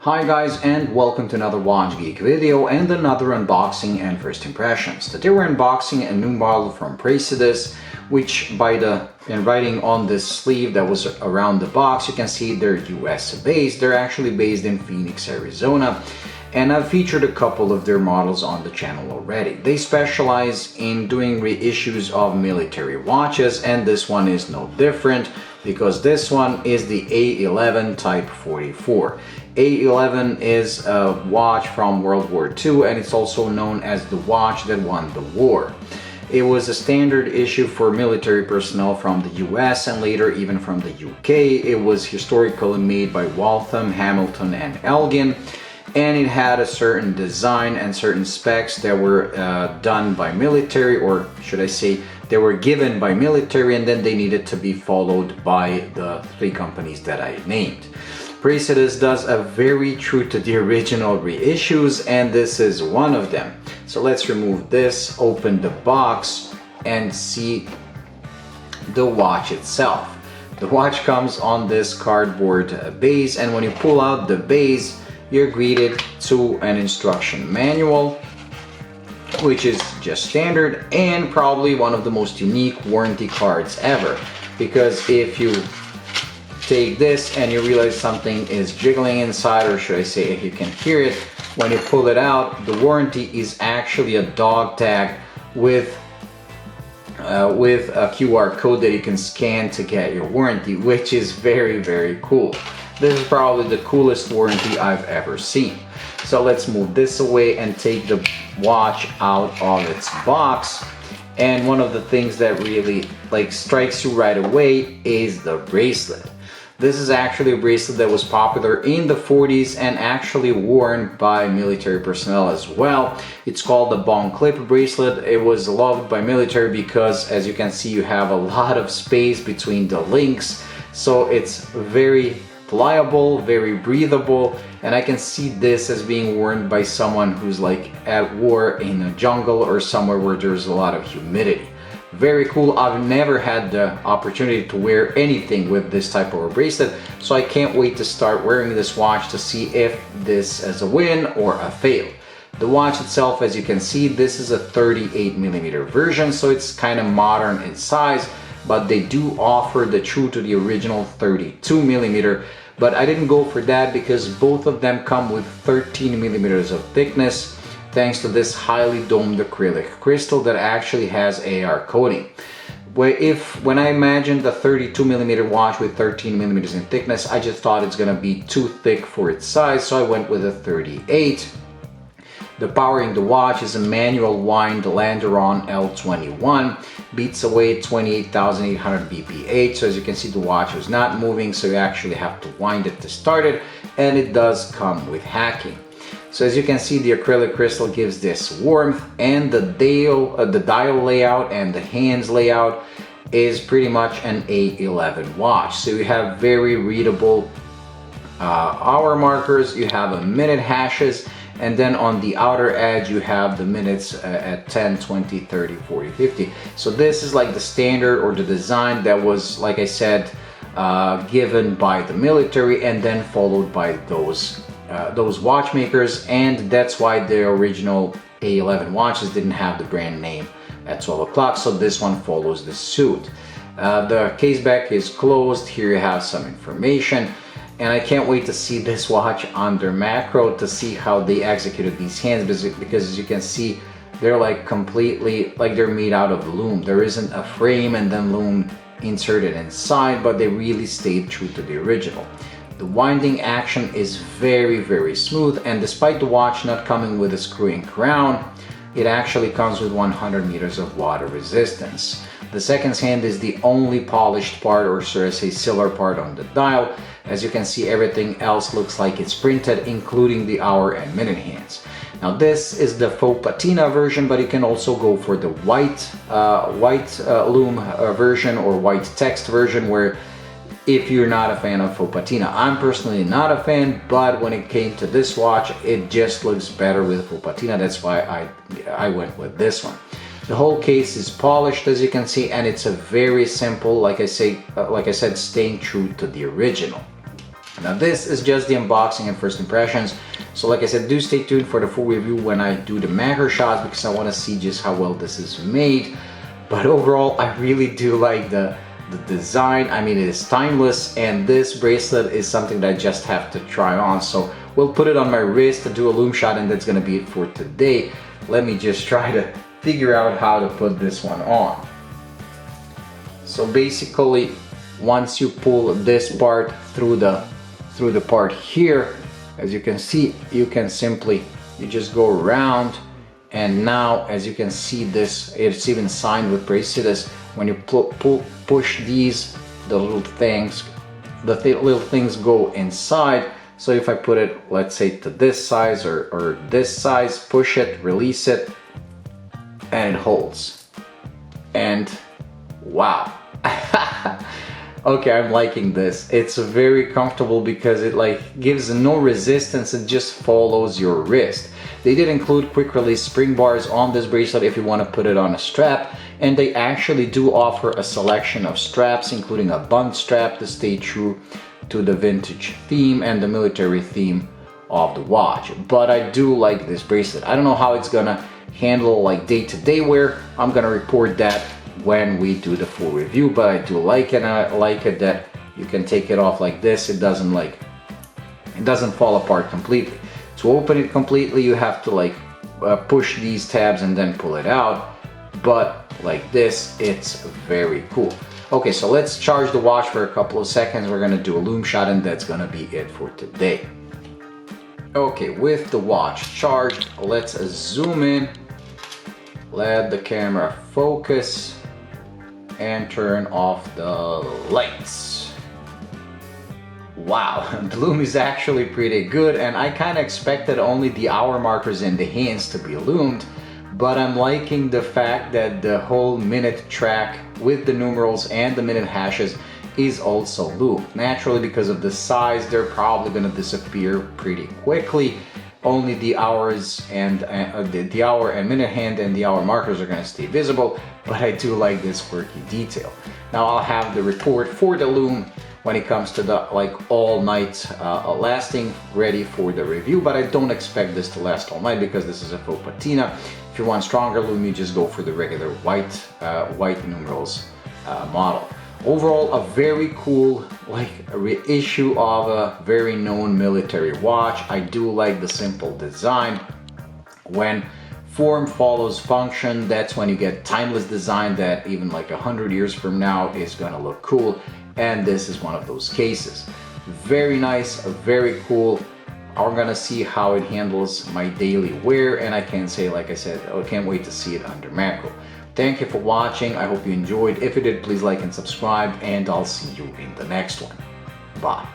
Hi guys, and welcome to another Watch Geek video and another unboxing and first impressions. Today we're unboxing a new model from Praesidus, which by the writing on this sleeve that was around the box, you can see they're US based. They're actually based in Phoenix, Arizona, and I've featured a couple of their models on the channel already. They specialize in doing reissues of military watches, and this one is no different because this one is the A11 Type 44. A11 is a watch from World War II, and it's also known as the watch that won the war. It was a standard issue for military personnel from the US and later even from the UK. It was historically made by Waltham, Hamilton, and Elgin, and it had a certain design and certain specs that were done by military, or should I say, they were given by military, and then they needed to be followed by the three companies that I named. Praesidus does a very true to the original reissues, and this is one of them. So let's remove this, open the box, and see the watch itself. The watch comes on this cardboard base, and when you pull out the base, you're greeted to an instruction manual, which is just standard, and probably one of the most unique warranty cards ever, because if you take this and you realize something is jiggling inside, or should I say if you can hear it, when you pull it out, the warranty is actually a dog tag with a QR code that you can scan to get your warranty, which is very cool. This is probably the coolest warranty I've ever seen. So let's move this away and take the watch out of its box. And one of the things that really strikes you right away is the bracelet. This is actually a bracelet that was popular in the 40s and actually worn by military personnel as well. It's called the Bonclip bracelet. It was loved by military because, as you can see, you have a lot of space between the links. So it's very pliable, very breathable, and I can see this as being worn by someone who's at war in a jungle or somewhere where there's a lot of humidity. Very cool. I've never had the opportunity to wear anything with this type of a bracelet, so I can't wait to start wearing this watch to see if this is a win or a fail. The watch itself, as you can see, this is a 38mm version, so it's kind of modern in size, but they do offer the true to the original 32mm, but I didn't go for that because both of them come with 13mm of thickness, thanks to this highly domed acrylic crystal that actually has AR coating. When I imagined the 32mm watch with 13mm in thickness, I just thought it's gonna be too thick for its size, so I went with a 38. The power in the watch is a manual wind Landeron L21, beats away 28,800 BPH. So as you can see, the watch was not moving, so you actually have to wind it to start it, and it does come with hacking. So as you can see, the acrylic crystal gives this warmth, and the dial layout and the hands layout is pretty much an A11 watch. So you have very readable hour markers, you have a minute hashes, and then on the outer edge you have the minutes at 10, 20, 30, 40, 50. So this is like the standard or the design that was, like I said, given by the military and then followed by those watchmakers, and that's why the original A11 watches didn't have the brand name at 12 o'clock, so this one follows the suit. The case back is closed. Here you have some information, and I can't wait to see this watch under macro to see how they executed these hands, because as you can see, they're completely they're made out of Loom. There isn't a frame and then Loom inserted inside, but they really stayed true to the original. The winding action is very smooth, and despite the watch not coming with a screw-in crown, it actually comes with 100 meters of water resistance. The seconds hand is the only polished part, or should I say silver part, on the dial. As you can see, everything else looks like it's printed, including the hour and minute hands. Now this is the faux patina version, but you can also go for the white Loom version or white text version, where if you're not a fan of faux patina. I'm personally not a fan, but when it came to this watch, it just looks better with faux patina. That's why I went with this one. The whole case is polished, as you can see, and it's a very simple, like I said, staying true to the original. Now this is just the unboxing and first impressions. So like I said, do stay tuned for the full review when I do the macro shots, because I want to see just how well this is made. But overall, I really do like the design. I mean, it is timeless, and this bracelet is something that I just have to try on. So we'll put it on my wrist to do a loom shot, and that's gonna be it for today. Let me just try to figure out how to put this one on. So basically, once you pull this part through the part here, as you can see, you can simply, you just go around, and now as you can see, this, it's even signed with Praesidus. When you push these, the little things go inside. So if I put it, let's say to this size or this size, push it, release it, and it holds. And wow. Okay, I'm liking this. It's very comfortable because it like gives no resistance, it just follows your wrist. They did include quick release spring bars on this bracelet if you want to put it on a strap, and they actually do offer a selection of straps, including a bund strap to stay true to the vintage theme and the military theme of the watch. But I do like this bracelet. I don't know how it's gonna handle like day-to-day wear. I'm gonna report that when we do the full review, but I do like it. And I like it that you can take it off like this. It doesn't fall apart completely. To open it completely, you have to like push these tabs and then pull it out, but like this, it's very cool. Okay, so let's charge the watch for a couple of seconds. We're gonna do a loom shot, and that's gonna be it for today. Okay, with the watch charged, let's zoom in, let the camera focus, and turn off the lights. Wow, the loom is actually pretty good, and I kind of expected only the hour markers in the hands to be loomed, but I'm liking the fact that the whole minute track with the numerals and the minute hashes is also loomed. Naturally, because of the size, they're probably going to disappear pretty quickly. Only the hours and the hour and minute hand and the hour markers are going to stay visible, but I do like this quirky detail. Now I'll have the report for the loom when it comes to the like all night lasting ready for the review, but I don't expect this to last all night because this is a faux patina. If you want stronger loom, you just go for the regular white numerals model. Overall, a very cool like a reissue of a very known military watch. I do like the simple design. When form follows function, that's when you get timeless design that even like 100 years from now is gonna look cool, and this is one of those cases. Very nice, very cool. I'm gonna see how it handles my daily wear, and I can say, like I said, I can't wait to see it under macro. Thank you for watching. I hope you enjoyed. If you did, please like and subscribe, and I'll see you in the next one. Bye.